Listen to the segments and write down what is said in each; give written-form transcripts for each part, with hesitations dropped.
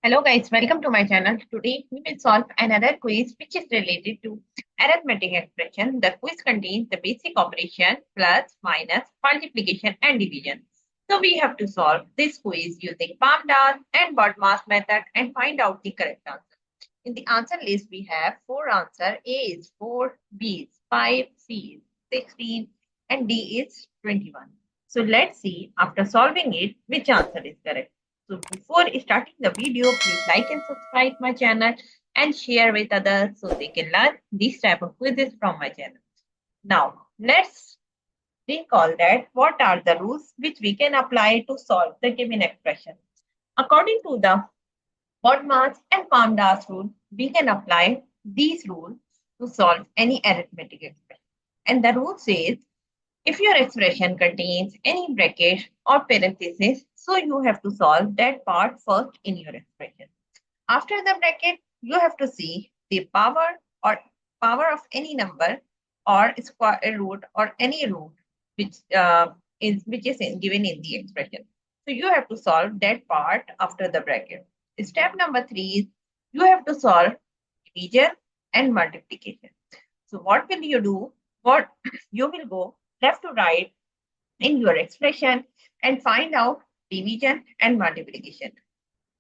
Hello guys, welcome to my channel. Today we will solve another quiz which is related to arithmetic expression. The quiz contains the basic operation plus, minus, multiplication and division. So we have to solve this quiz using PAMDAS and BODMAS method and find out the correct answer. In the answer list we have 4 answers. A is 4, B is 5, C is 16 and D is 21. So let's see after solving it which answer is correct. So before starting the video, please like and subscribe my channel and share with others so they can learn these type of quizzes from my channel. Now, let's recall that what are the rules which we can apply to solve the given expression. According to the BODMAS and PAMDAS rule, we can apply these rules to solve any arithmetic expression. And the rule says if your expression contains any bracket or parenthesis, so you have to solve that part first in your expression. After the bracket, you have to see the power or power of any number or square root or any root which is given in the expression. So you have to solve that part after the bracket. Step number 3 is you have to solve division and multiplication. So what will you do? What you will go left to right in your expression and find out division and multiplication.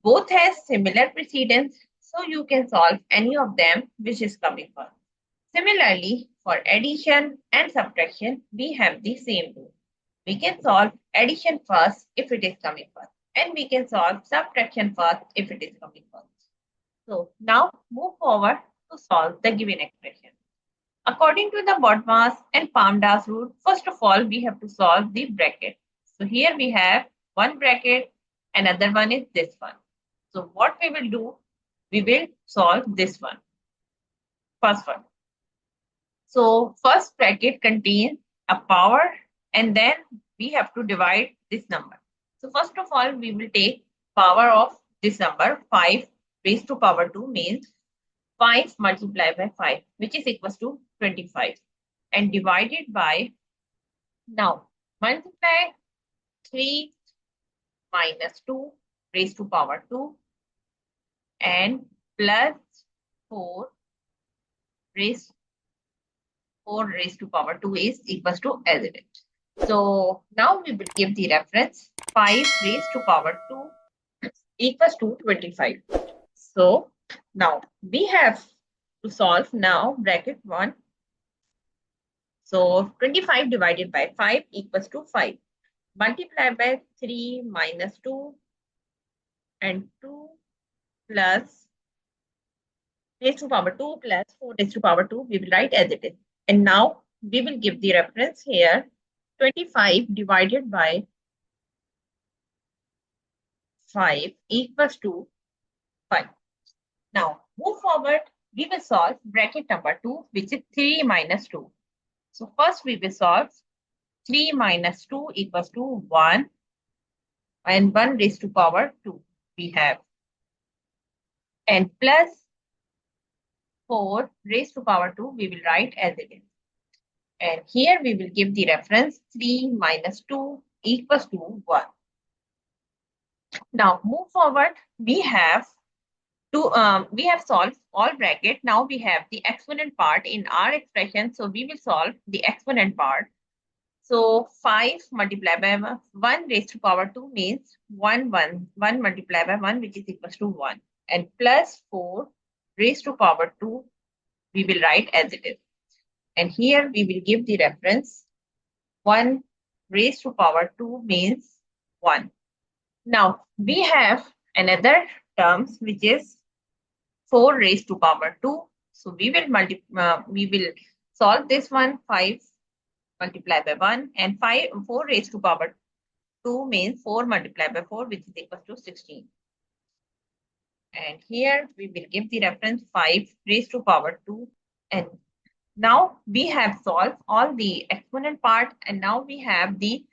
Both has similar precedence, so you can solve any of them which is coming first. Similarly, for addition and subtraction, we have the same rule. We can solve addition first if it is coming first, and we can solve subtraction first if it is coming first. So now move forward to solve the given expression. According to the BODMAS and PAMDAS rule, first of all, we have to solve the bracket. So here we have one bracket, another one is this one. So what we will do, we will solve this one, first one. So first bracket contains a power and then we have to divide this number. So first of all, we will take power of this number, 5 raised to power 2 means 5 multiplied by 5, which is equals to 25 and divided by, now multiply 3 minus 2 raised to power 2 and plus 4 raised to power 2 is equals to as it is. So now we will give the reference 5 raised to power 2 equals to 25. So now we have to solve now bracket 1. So 25 divided by 5 equals to 5. Multiply by 3 minus 2 and 2 plus raised to power 2 plus 4 raised to power 2. We will write as it is. And now we will give the reference here 25 divided by 5 equals to 5. Now move forward. We will solve bracket number 2, which is 3 minus 2. So first we will solve 3 minus 2 equals to 1 and 1 raised to power 2 we have, and plus 4 raised to power 2 we will write as it is. And here we will give the reference 3 minus 2 equals to 1. Now move forward. We have solved all bracket. Now we have the exponent part in our expression. So we will solve the exponent part. So 5 multiplied by 1 raised to power 2 means 1 multiplied by 1, which is equals to 1. And plus 4 raised to power 2 we will write as it is. And here we will give the reference 1 raised to power 2 means 1. Now we have another terms which is 4 raised to power 2. So we will solve this one. 5 multiplied by 1 and 4 raised to power 2 means 4 multiplied by 4, which is equals to 16. And here we will give the reference 5 raised to power 2. And now we have solved all the exponent part, and now we have the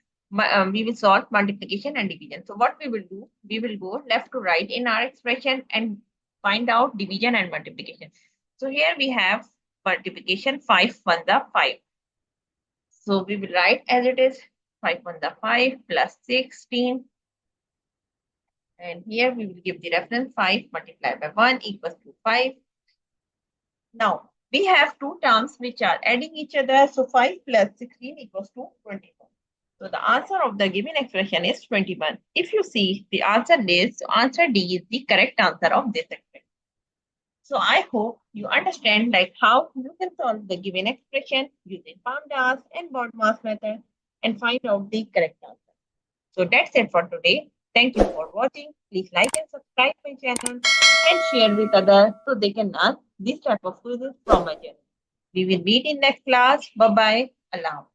we will solve multiplication and division. So what we will do, we will go left to right in our expression and find out division and multiplication. So here we have multiplication, 5 1 the 5. So we will write as it is 5 1 the 5 plus 16 And here we will give the reference 5 multiplied by 1 equals to 5. Now, we have two terms which are adding each other. So 5 plus 16 equals to 21. So the answer of the given expression is 21. If you see the answer list, so answer D is the correct answer of this expression. So I hope you understand like how you can solve the given expression using PAMDAS and BODMAS method and find out the correct answer. So that's it for today. Thank you for watching. Please like and subscribe my channel and share with others so they can learn this type of quizzes from my channel. We will meet in next class. Bye bye. Allah.